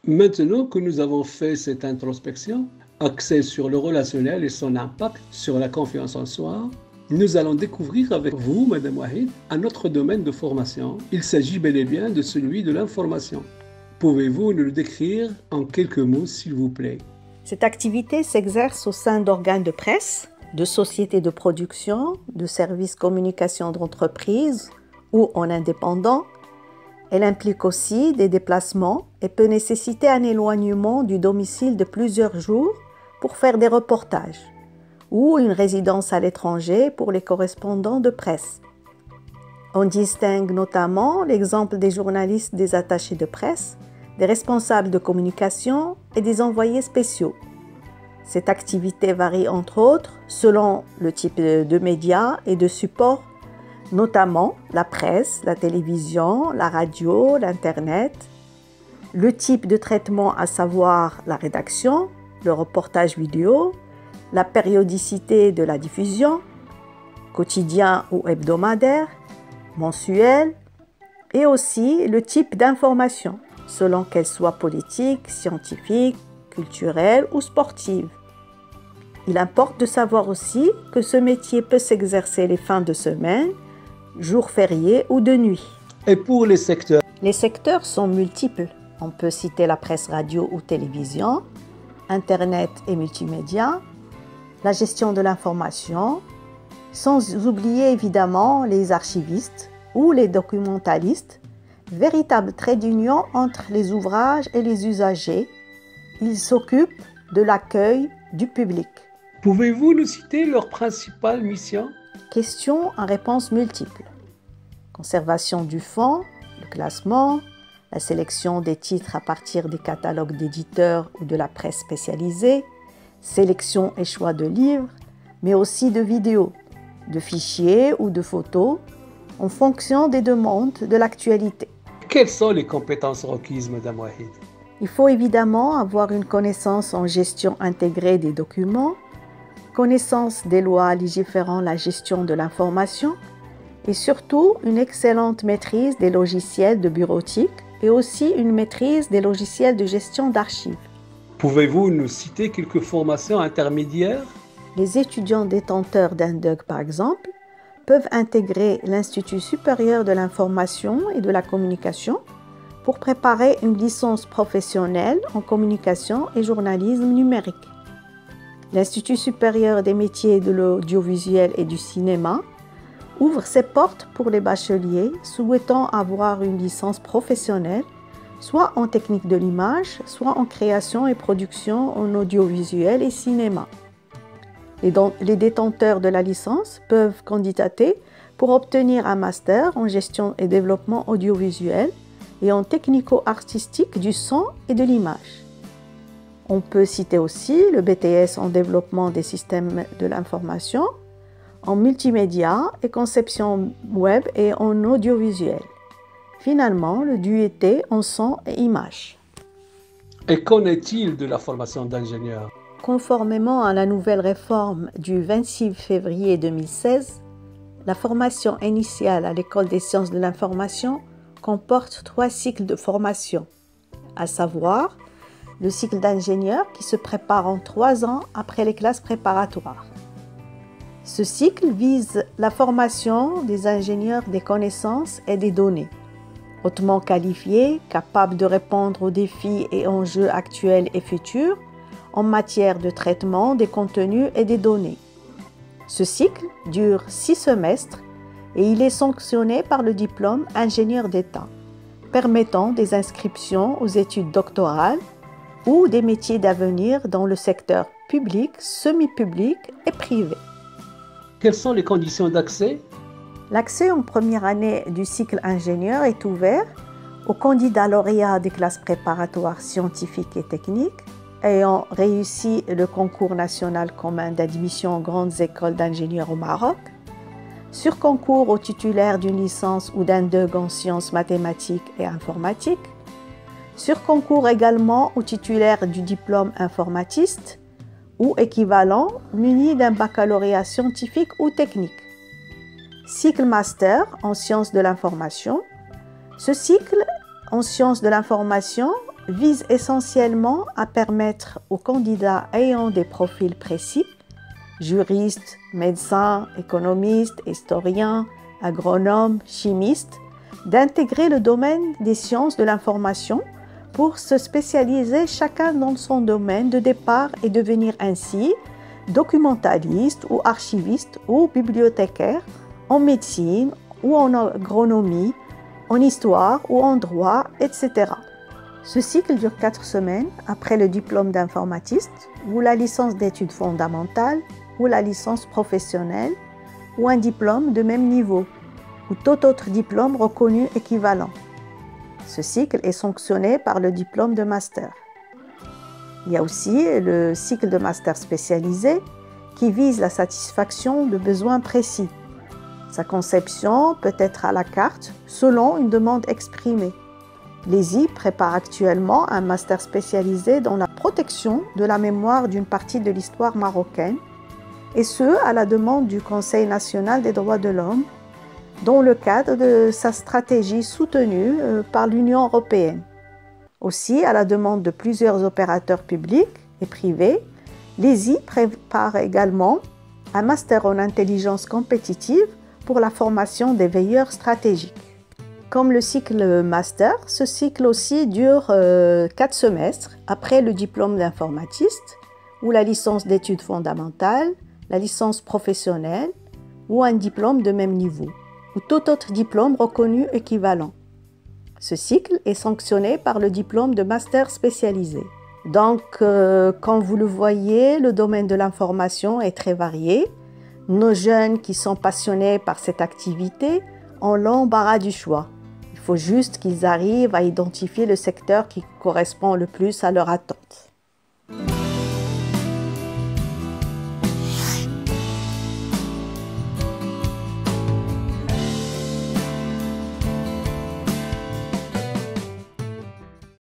Maintenant que nous avons fait cette introspection, axée sur le relationnel et son impact sur la confiance en soi, nous allons découvrir avec vous, Madame Wahid, un autre domaine de formation. Il s'agit bel et bien de celui de l'information. Pouvez-vous nous le décrire en quelques mots, s'il vous plaît? Cette activité s'exerce au sein d'organes de presse, de sociétés de production, de services communication d'entreprise ou en indépendant. Elle implique aussi des déplacements et peut nécessiter un éloignement du domicile de plusieurs jours pour faire des reportages ou une résidence à l'étranger pour les correspondants de presse. On distingue notamment l'exemple des journalistes, des attachés de presse, des responsables de communication et des envoyés spéciaux. Cette activité varie entre autres selon le type de médias et de supports, notamment la presse, la télévision, la radio, l'Internet, le type de traitement à savoir la rédaction, le reportage vidéo, la périodicité de la diffusion, quotidien ou hebdomadaire, mensuel, et aussi le type d'information, selon qu'elle soit politique, scientifique, culturelle ou sportive. Il importe de savoir aussi que ce métier peut s'exercer les fins de semaine, jours fériés ou de nuit. Et pour les secteurs? Les secteurs sont multiples. On peut citer la presse radio ou télévision, Internet et multimédia, la gestion de l'information, sans oublier évidemment les archivistes ou les documentalistes, véritable trait d'union entre les ouvrages et les usagers. Ils s'occupent de l'accueil du public. Pouvez-vous nous citer leur principale mission? Questions à réponse multiples. Conservation du fond, le classement, la sélection des titres à partir des catalogues d'éditeurs ou de la presse spécialisée, sélection et choix de livres, mais aussi de vidéos, de fichiers ou de photos, en fonction des demandes de l'actualité. Quelles sont les compétences requises, Madame Wahid? Il faut évidemment avoir une connaissance en gestion intégrée des documents, connaissance des lois légiférant la gestion de l'information et surtout une excellente maîtrise des logiciels de bureautique et aussi une maîtrise des logiciels de gestion d'archives. Pouvez-vous nous citer quelques formations intermédiaires? Les étudiants détenteurs d'un DUG, par exemple, peuvent intégrer l'Institut supérieur de l'information et de la communication pour préparer une licence professionnelle en communication et journalisme numérique. L'Institut supérieur des métiers de l'audiovisuel et du cinéma ouvre ses portes pour les bacheliers souhaitant avoir une licence professionnelle, soit en technique de l'image, soit en création et production en audiovisuel et cinéma. Les détenteurs de la licence peuvent candidater pour obtenir un master en gestion et développement audiovisuel et en technico-artistique du son et de l'image. On peut citer aussi le BTS en développement des systèmes de l'information, en multimédia et conception web et en audiovisuel. Finalement, le DUT en son et image. Et qu'en est-il de la formation d'ingénieur? Conformément à la nouvelle réforme du 26 février 2016, la formation initiale à l'École des sciences de l'information comporte 3 cycles de formation, à savoir le cycle d'ingénieur qui se prépare en 3 ans après les classes préparatoires. Ce cycle vise la formation des ingénieurs des connaissances et des données, hautement qualifiés, capables de répondre aux défis et enjeux actuels et futurs en matière de traitement des contenus et des données. Ce cycle dure 6 semestres et il est sanctionné par le diplôme ingénieur d'État, permettant des inscriptions aux études doctorales ou des métiers d'avenir dans le secteur public, semi-public et privé. Quelles sont les conditions d'accès? L'accès en première année du cycle ingénieur est ouvert aux candidats lauréats des classes préparatoires scientifiques et techniques ayant réussi le concours national commun d'admission aux grandes écoles d'ingénieurs au Maroc, sur concours aux titulaires d'une licence ou d'un DUG en sciences mathématiques et informatiques, sur concours également aux titulaires du diplôme informatiste ou équivalent muni d'un baccalauréat scientifique ou technique. Cycle master en sciences de l'information. Ce cycle en sciences de l'information vise essentiellement à permettre aux candidats ayant des profils précis, juristes, médecins, économistes, historiens, agronomes, chimistes, d'intégrer le domaine des sciences de l'information pour se spécialiser chacun dans son domaine de départ et devenir ainsi documentaliste ou archiviste ou bibliothécaire en médecine ou en agronomie, en histoire ou en droit, etc. Ce cycle dure 4 semaines après le diplôme d'informatiste ou la licence d'études fondamentales ou la licence professionnelle ou un diplôme de même niveau ou tout autre diplôme reconnu équivalent. Ce cycle est sanctionné par le diplôme de master. Il y a aussi le cycle de master spécialisé qui vise la satisfaction de besoins précis. Sa conception peut être à la carte selon une demande exprimée. L'ESI prépare actuellement un master spécialisé dans la protection de la mémoire d'une partie de l'histoire marocaine, et ce, à la demande du Conseil national des droits de l'homme, dans le cadre de sa stratégie soutenue par l'Union européenne. Aussi, à la demande de plusieurs opérateurs publics et privés, l'ESI prépare également un master en intelligence compétitive pour la formation des veilleurs stratégiques. Comme le cycle master, ce cycle aussi dure 4 semestres après le diplôme d'informatiste ou la licence d'études fondamentales, la licence professionnelle ou un diplôme de même niveau ou tout autre diplôme reconnu équivalent. Ce cycle est sanctionné par le diplôme de master spécialisé. Donc, comme vous le voyez, le domaine de l'information est très varié. Nos jeunes qui sont passionnés par cette activité ont l'embarras du choix. Il faut juste qu'ils arrivent à identifier le secteur qui correspond le plus à leur attente.